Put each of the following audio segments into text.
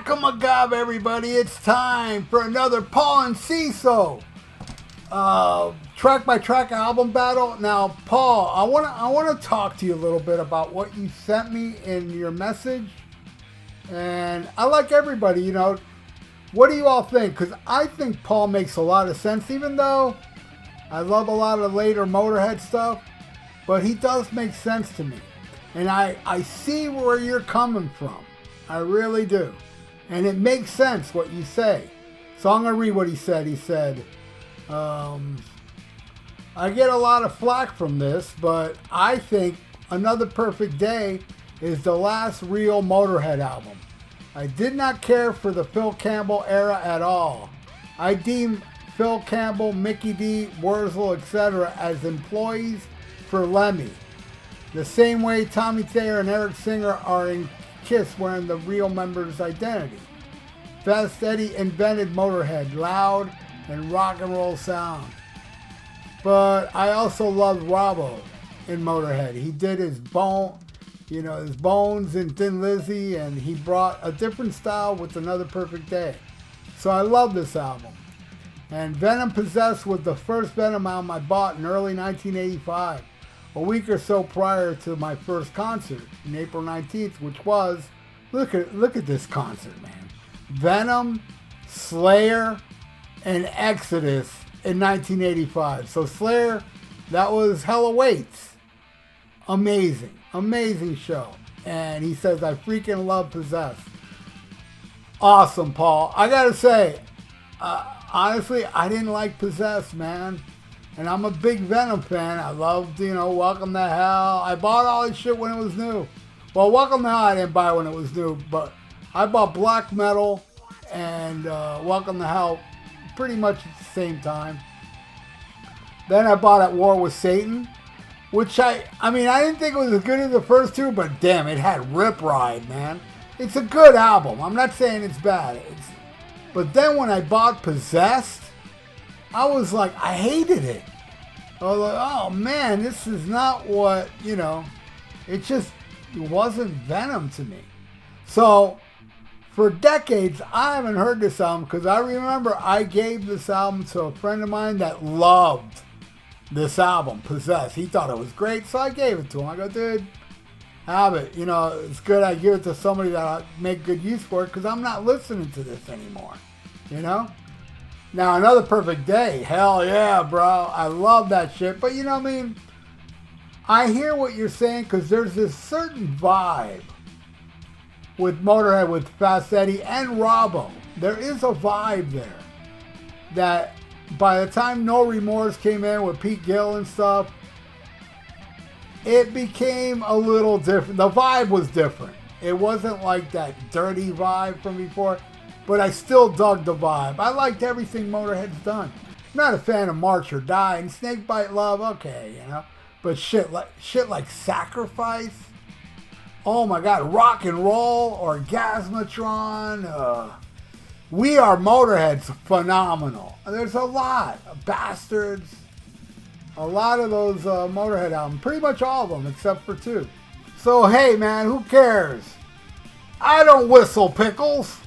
Whack-a-ma-gob, everybody. It's time for another Paul Enciso track-by-track album battle. Now, Paul, I want to talk to you a little bit about what you sent me in your message. And I like everybody, you know. What do you all think? Because I think Paul makes a lot of sense, even though I love a lot of later Motorhead stuff. But he does make sense to me. And I see where you're coming from. I really do. And it makes sense what you say. So I'm going to read what he said. He said, I get a lot of flack from this, but I think Another Perfect Day is the last real Motorhead album. I did not care for the Phil Campbell era at all. I deem Phil Campbell, Mickey D, Wurzel, etc. as employees for Lemmy. The same way Tommy Thayer and Eric Singer are in Kiss wearing the real member's identity. Fast Eddie invented Motorhead, loud and rock and roll sound. But I also loved Robbo in Motorhead. He did his Bones in Thin Lizzy, and he brought a different style with Another Perfect Day. So I love this album. And Venom Possessed was the first Venom album I bought in early 1985. A week or so prior to my first concert in April 19th, which was, look at this concert, man. Venom, Slayer, and Exodus in 1985. So Slayer, that was hella weights. Amazing show. And he says, I freaking love Possessed. Awesome, Paul. I gotta say, honestly, I didn't like Possessed, man. And I'm a big Venom fan. I loved, Welcome to Hell. I bought all this shit when it was new. Well, Welcome to Hell I didn't buy when it was new, but I bought Black Metal and Welcome to Hell pretty much at the same time. Then I bought At War with Satan, which I didn't think it was as good as the first two, but damn, it had Rip Ride, man. It's a good album. I'm not saying it's bad. But then when I bought Possessed, I was like, I hated it. I was like, oh man, this is not what, it wasn't Venom to me. So, for decades, I haven't heard this album because I remember I gave this album to a friend of mine that loved this album, Possessed. He thought it was great, so I gave it to him. I go, dude, have it. It's good I give it to somebody that I make good use for it because I'm not listening to this anymore. Now, Another Perfect Day, hell yeah, bro. I love that shit. But I hear what you're saying because there's this certain vibe with Motorhead, with Fast Eddie and Robbo. There is a vibe there that by the time No Remorse came in with Pete Gill and stuff, it became a little different. The vibe was different. It wasn't like that dirty vibe from before. But I still dug the vibe. I liked everything Motorhead's done. I'm not a fan of March or Die and Snakebite Love, okay, But shit like Sacrifice, oh my God, Rock and Roll, Orgasmatron, We Are Motorhead's phenomenal. There's a lot of Bastards, a lot of those Motorhead albums, pretty much all of them except for two. So hey man, who cares? I don't whistle pickles.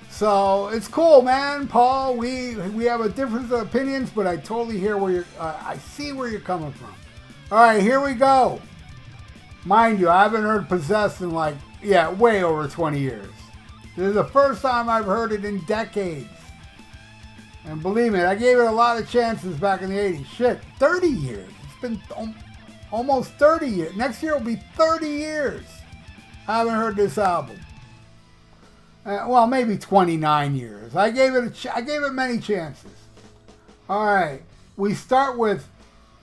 So it's cool, man, Paul. We have a difference of opinions, but I totally hear where I see where you're coming from. All right, here we go. Mind you, I haven't heard Possessed in way over 20 years. This is the first time I've heard it in decades. And believe me, I gave it a lot of chances back in the 80s. Shit, 30 years. It's been almost 30 years. Next year will be 30 years. I haven't heard this album. Well, maybe 29 years. I gave it many chances. All right, we start with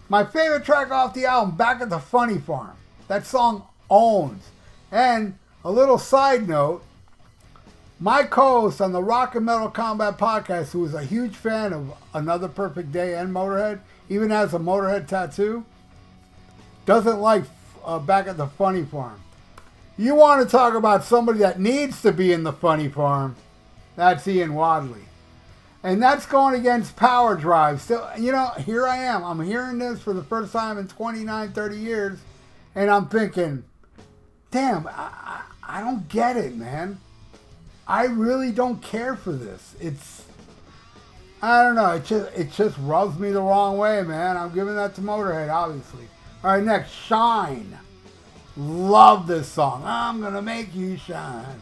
my favorite track off the album, Back at the Funny Farm. That song owns. And a little side note, my co-host on the Rock and Metal Combat podcast, who is a huge fan of Another Perfect Day and Motorhead, even has a Motorhead tattoo, doesn't like Back at the Funny Farm. You want to talk about somebody that needs to be in the Funny Farm, that's Ian Wadley. And that's going against Power Drive. Still, here I am. I'm hearing this for the first time in 29, 30 years, and I'm thinking, damn, I don't get it, man. I really don't care for this. I don't know. It just rubs me the wrong way, man. I'm giving that to Motorhead, obviously. All right, next, Shine. Love this song. I'm gonna make you shine.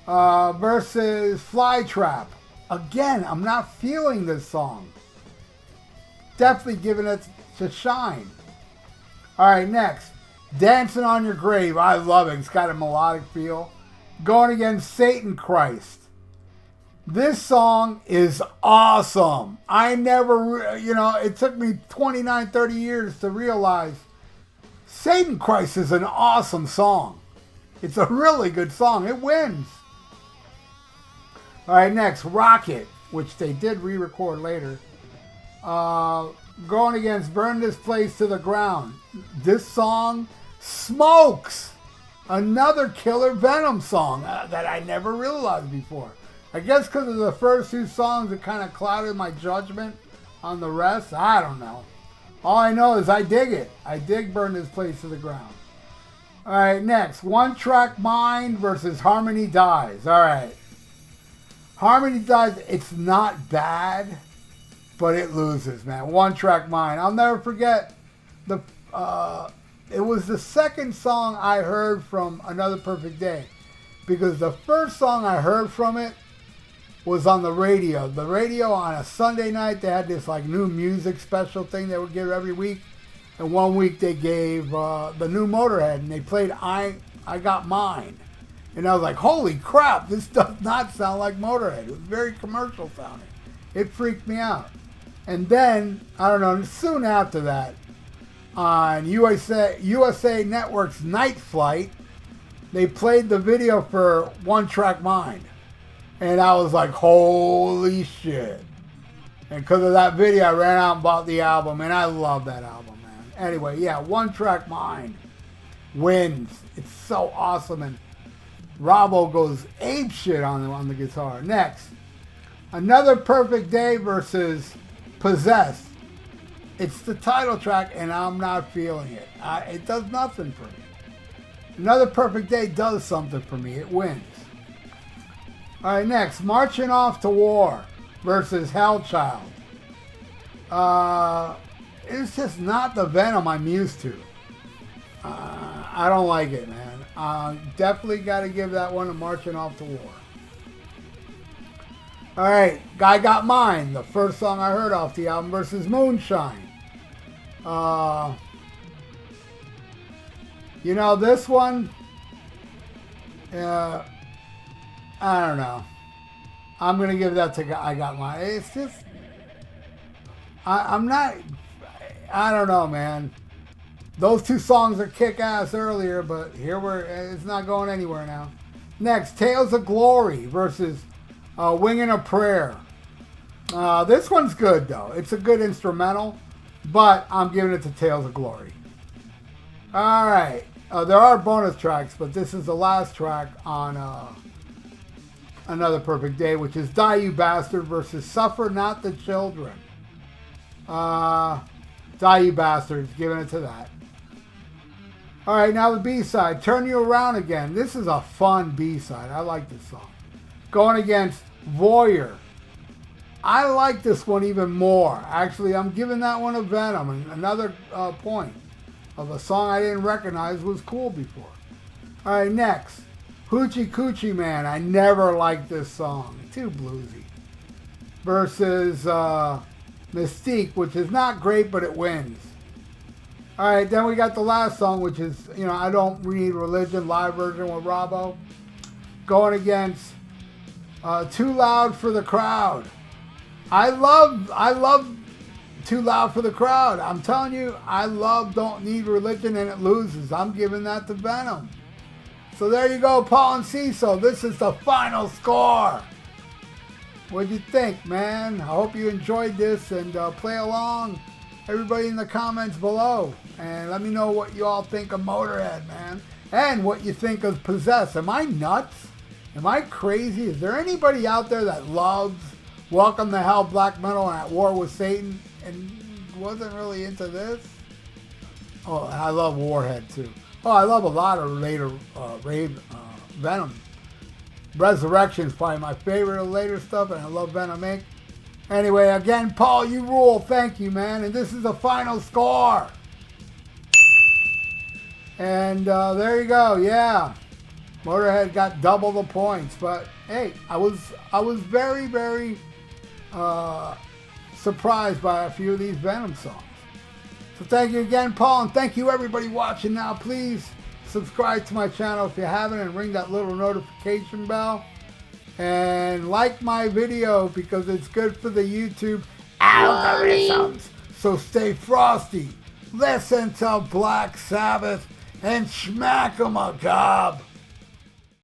Versus Flytrap. Again, I'm not feeling this song. Definitely giving it to Shine. All right, next, Dancing on Your Grave. I love it. It's got a melodic feel. Going against Satan Christ. This song is awesome. I never, it took me 29, 30 years to realize Satan Christ is an awesome song. It's a really good song. It wins. All right, next, Rocket, which they did re-record later. Going against Burn This Place to the Ground. This song smokes. Another killer Venom song that I never realized before. I guess because of the first two songs, it kind of clouded my judgment on the rest. I don't know. All I know is I dig it. I dig Burn This Place to the Ground. All right, next. One Track Mind versus Harmony Dies. All right. Harmony Dies, it's not bad, but it loses, man. One Track Mind. I'll never forget it was the second song I heard from Another Perfect Day, because the first song I heard from it was on the radio. The radio on a Sunday night, they had this like new music special thing they would give every week. And one week they gave the new Motorhead, and they played I Got Mine. And I was like, holy crap, this does not sound like Motorhead. It was very commercial sounding. It freaked me out. And then, I don't know, soon after that, on USA Network's Night Flight, they played the video for One Track Mind. And I was like, holy shit. And because of that video, I ran out and bought the album. And I love that album, man. Anyway, yeah, One Track Mind wins. It's so awesome. And Robbo goes apeshit on the guitar. Next, Another Perfect Day versus Possessed. It's the title track, and I'm not feeling it. It does nothing for me. Another Perfect Day does something for me. It wins. All right, next, Marching Off to War versus Hellchild. It's just not the Venom I'm used to. I don't like it, man. Definitely got to give that one to Marching Off to War. All right, Guy Got Mine, the first song I heard off the album, versus Moonshine. This one, I don't know. I'm going to give that to I Got Mine. It's just, I'm not, I don't know, man. Those two songs are kick-ass earlier, but it's not going anywhere now. Next, Tales of Glory versus Winging a Prayer. This one's good, though. It's a good instrumental, but I'm giving it to Tales of Glory. All right. There are bonus tracks, but this is the last track on Another Perfect Day, which is Die You Bastard versus Suffer Not the Children. Die You Bastards, giving it to that. All right, now the B-side, Turn You Around Again. This is a fun B-side. I like this song. Going against Voyeur. I like this one even more. Actually, I'm giving that one a Venom. And another point of a song I didn't recognize was cool before. All right, next. Hoochie Coochie Man. I never liked this song. Too bluesy. Versus Mystique, which is not great, but it wins. All right, then we got the last song, which is, I Don't Need Religion, live version with Robbo. Going against Too Loud for the Crowd. I love Too Loud for the Crowd. I'm telling you, I love Don't Need Religion, and it loses. I'm giving that to Venom. So there you go, Paul Enciso. This is the final score. What'd you think, man? I hope you enjoyed this, and play along. Everybody in the comments below. And let me know what you all think of Motorhead, man. And what you think of Possessed. Am I nuts? Am I crazy? Is there anybody out there that loves Welcome to Hell, black metal, and At War with Satan, and wasn't really into this? Oh, I love Warhead too. Oh, I love a lot of later Venom. Resurrection is probably my favorite of the later stuff, and I love Venom Inc. Anyway, again, Paul, you rule. Thank you, man. And this is the final score. And there you go. Yeah, Motorhead got double the points. But hey, I was very, very surprised by a few of these Venom songs. So thank you again, Paul, and thank you everybody watching now. Please subscribe to my channel if you haven't, and ring that little notification bell. And like my video because it's good for the YouTube algorithms. So stay frosty, listen to Black Sabbath, and smack 'em a gob.